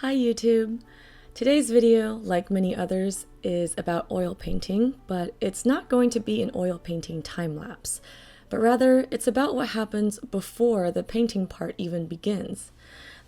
Hi YouTube! Today's video, like many others, is about oil painting, but it's not going to be an oil painting time-lapse, but rather it's about what happens before the painting part even begins.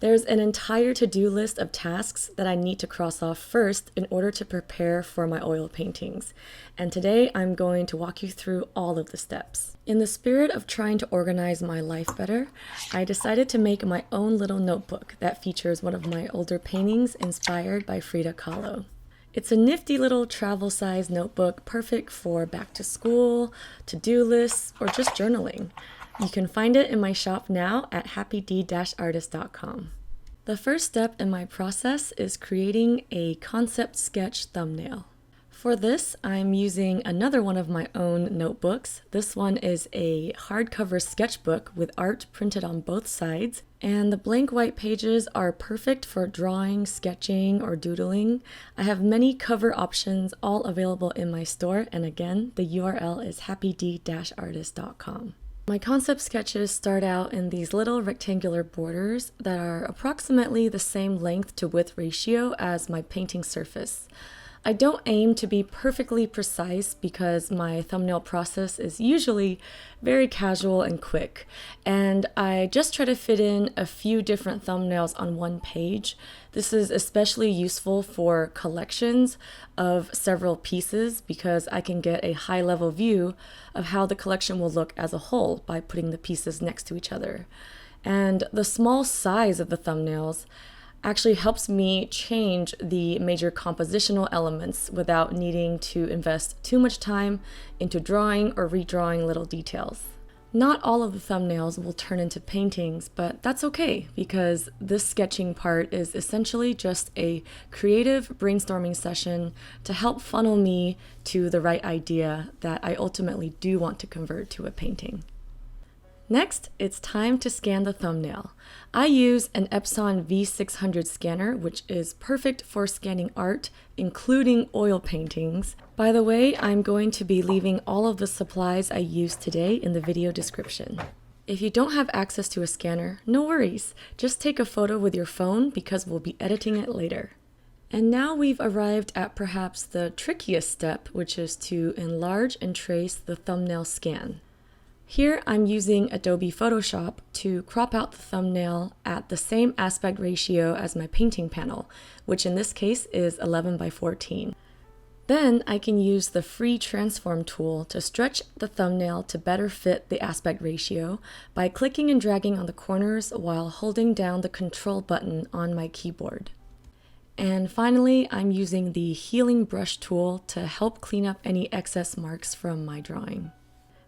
There's an entire to-do list of tasks that I need to cross off first in order to prepare for my oil paintings, and today I'm going to walk you through all of the steps. In the spirit of trying to organize my life better, I decided to make my own little notebook that features one of my older paintings inspired by Frida Kahlo. It's a nifty little travel-sized notebook perfect for back to school, to-do lists, or just journaling. You can find it in my shop now at happyd-artist.com. The first step in my process is creating a concept sketch thumbnail. For this, I'm using another one of my own notebooks. This one is a hardcover sketchbook with art printed on both sides, and the blank white pages are perfect for drawing, sketching, or doodling. I have many cover options all available in my store, and again, the URL is happyd-artist.com. My concept sketches start out in these little rectangular borders that are approximately the same length to width ratio as my painting surface. I don't aim to be perfectly precise because my thumbnail process is usually very casual and quick, and I just try to fit in a few different thumbnails on one page. This is especially useful for collections of several pieces because I can get a high-level view of how the collection will look as a whole by putting the pieces next to each other. And the small size of the thumbnails actually helps me change the major compositional elements without needing to invest too much time into drawing or redrawing little details. Not all of the thumbnails will turn into paintings, but that's okay because this sketching part is essentially just a creative brainstorming session to help funnel me to the right idea that I ultimately do want to convert to a painting. Next, it's time to scan the thumbnail. I use an Epson V600 scanner, which is perfect for scanning art, including oil paintings. By the way, I'm going to be leaving all of the supplies I used today in the video description. If you don't have access to a scanner, no worries. Just take a photo with your phone because we'll be editing it later. And now we've arrived at perhaps the trickiest step, which is to enlarge and trace the thumbnail scan. Here I'm using Adobe Photoshop to crop out the thumbnail at the same aspect ratio as my painting panel, which in this case is 11:14. Then I can use the free transform tool to stretch the thumbnail to better fit the aspect ratio by clicking and dragging on the corners while holding down the control button on my keyboard. And finally, I'm using the healing brush tool to help clean up any excess marks from my drawing.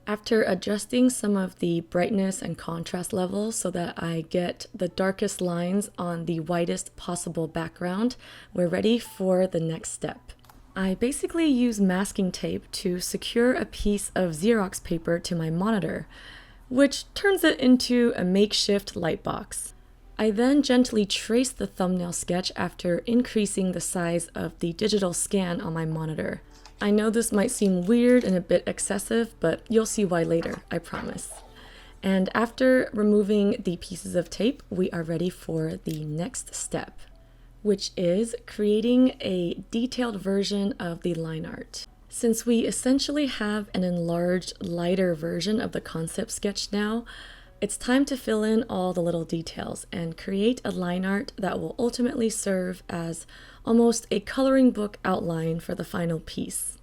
After adjusting some of the brightness and contrast levels so that I get the darkest lines on the whitest possible background, we're ready for the next step. I basically use masking tape to secure a piece of Xerox paper to my monitor, which turns it into a makeshift light box. I then gently trace the thumbnail sketch after increasing the size of the digital scan on my monitor. I know this might seem weird and a bit excessive, but you'll see why later, I promise. And after removing the pieces of tape, we are ready for the next step, which is creating a detailed version of the line art. Since we essentially have an enlarged, lighter version of the concept sketch now, it's time to fill in all the little details and create a line art that will ultimately serve as almost a coloring book outline for the final piece.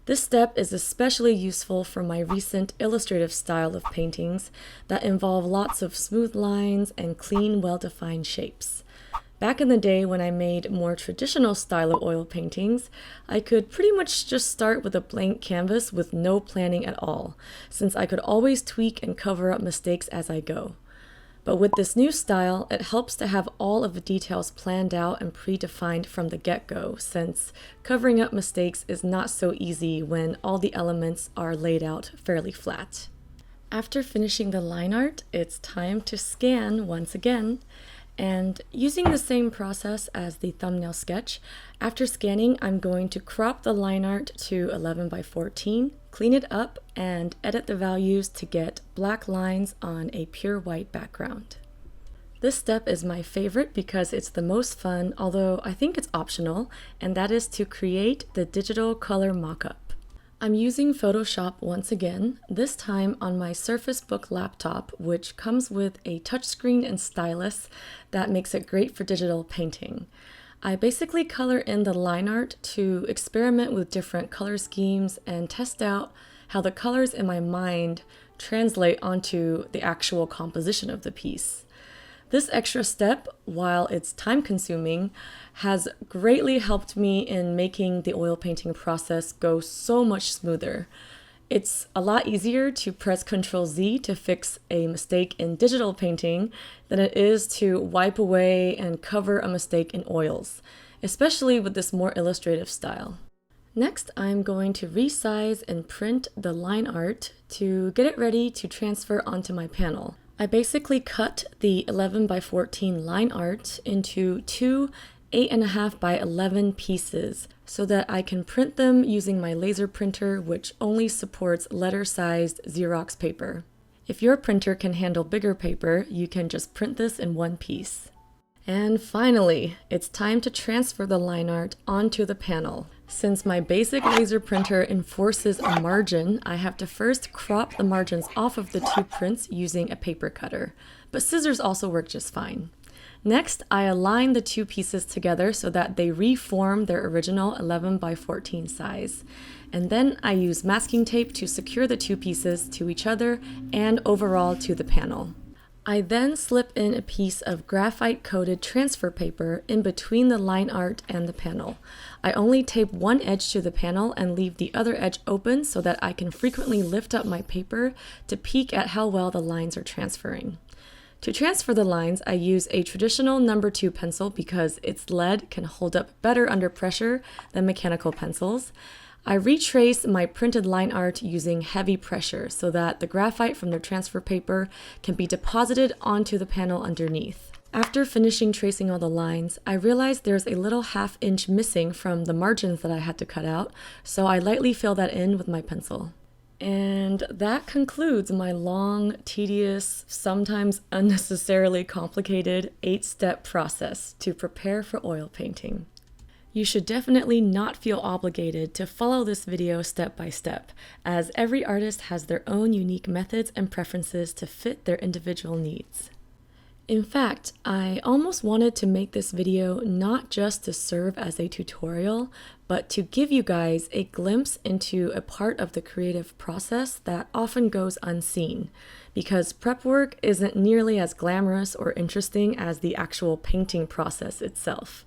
This step is especially useful for my recent illustrative style of paintings that involve lots of smooth lines and clean, well-defined shapes. Back in the day when I made more traditional style of oil paintings, I could pretty much just start with a blank canvas with no planning at all, since I could always tweak and cover up mistakes as I go. But with this new style, it helps to have all of the details planned out and predefined from the get-go, since covering up mistakes is not so easy when all the elements are laid out fairly flat. After finishing the line art, it's time to scan once again. And using the same process as the thumbnail sketch, after scanning, I'm going to crop the line art to 11:14, clean it up, and edit the values to get black lines on a pure white background. This step is my favorite because it's the most fun, although I think it's optional, and that is to create the digital color mockup. I'm using Photoshop once again, this time on my Surface Book laptop, which comes with a touchscreen and stylus that makes it great for digital painting. I basically color in the line art to experiment with different color schemes and test out how the colors in my mind translate onto the actual composition of the piece. This extra step, while it's time-consuming, has greatly helped me in making the oil painting process go so much smoother. It's a lot easier to press Ctrl-Z to fix a mistake in digital painting than it is to wipe away and cover a mistake in oils, especially with this more illustrative style. Next, I'm going to resize and print the line art to get it ready to transfer onto my panel. I basically cut the 11 by 14 line art into two 8.5 by 11 pieces so that I can print them using my laser printer, which only supports letter-sized Xerox paper. If your printer can handle bigger paper, you can just print this in one piece. And finally, it's time to transfer the line art onto the panel. Since my basic laser printer enforces a margin, I have to first crop the margins off of the two prints using a paper cutter, but scissors also work just fine. Next, I align the two pieces together so that they reform their original 11 by 14 size. And then I use masking tape to secure the two pieces to each other and overall to the panel. I then slip in a piece of graphite-coated transfer paper in between the line art and the panel. I only tape one edge to the panel and leave the other edge open so that I can frequently lift up my paper to peek at how well the lines are transferring. To transfer the lines, I use a traditional No. 2 pencil because its lead can hold up better under pressure than mechanical pencils. I retrace my printed line art using heavy pressure so that the graphite from the transfer paper can be deposited onto the panel underneath. After finishing tracing all the lines, I realized there's a little ½ inch missing from the margins that I had to cut out, so I lightly fill that in with my pencil. And that concludes my long, tedious, sometimes unnecessarily complicated 8-step process to prepare for oil painting. You should definitely not feel obligated to follow this video step by step, as every artist has their own unique methods and preferences to fit their individual needs. In fact, I almost wanted to make this video not just to serve as a tutorial, but to give you guys a glimpse into a part of the creative process that often goes unseen, because prep work isn't nearly as glamorous or interesting as the actual painting process itself.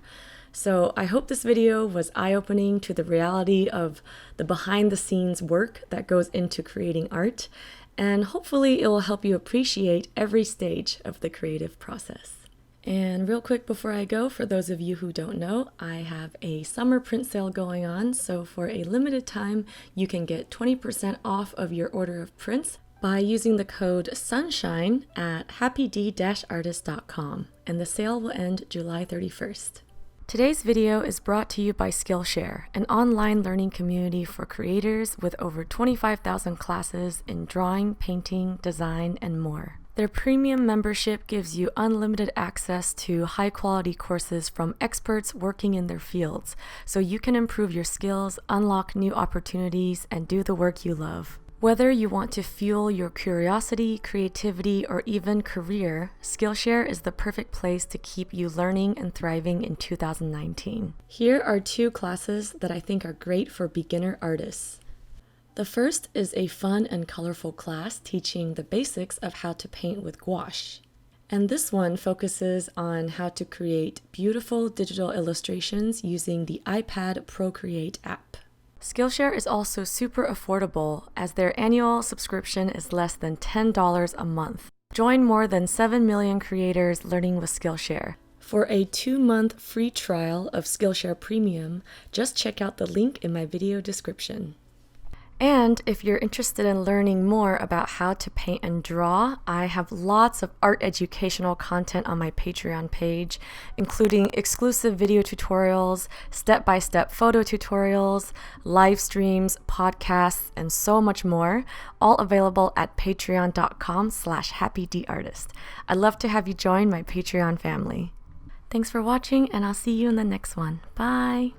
So I hope this video was eye-opening to the reality of the behind-the-scenes work that goes into creating art, and hopefully it will help you appreciate every stage of the creative process. And real quick before I go, for those of you who don't know, I have a summer print sale going on, so for a limited time you can get 20% off of your order of prints by using the code SUNSHINE at happyd-artist.com, and the sale will end July 31st. Today's video is brought to you by Skillshare, an online learning community for creators with over 25,000 classes in drawing, painting, design, and more. Their premium membership gives you unlimited access to high-quality courses from experts working in their fields, so you can improve your skills, unlock new opportunities, and do the work you love. Whether you want to fuel your curiosity, creativity, or even career, Skillshare is the perfect place to keep you learning and thriving in 2019. Here are 2 classes that I think are great for beginner artists. The first is a fun and colorful class teaching the basics of how to paint with gouache. And this one focuses on how to create beautiful digital illustrations using the iPad Procreate app. Skillshare is also super affordable as their annual subscription is less than $10 a month. Join more than 7 million creators learning with Skillshare. For a 2-month free trial of Skillshare Premium, just check out the link in my video description. And if you're interested in learning more about how to paint and draw, I have lots of art educational content on my Patreon page, including exclusive video tutorials, step-by-step photo tutorials, live streams, podcasts, and so much more, all available at patreon.com/happydartist. I'd love to have you join my Patreon family. Thanks for watching, and I'll see you in the next one. Bye!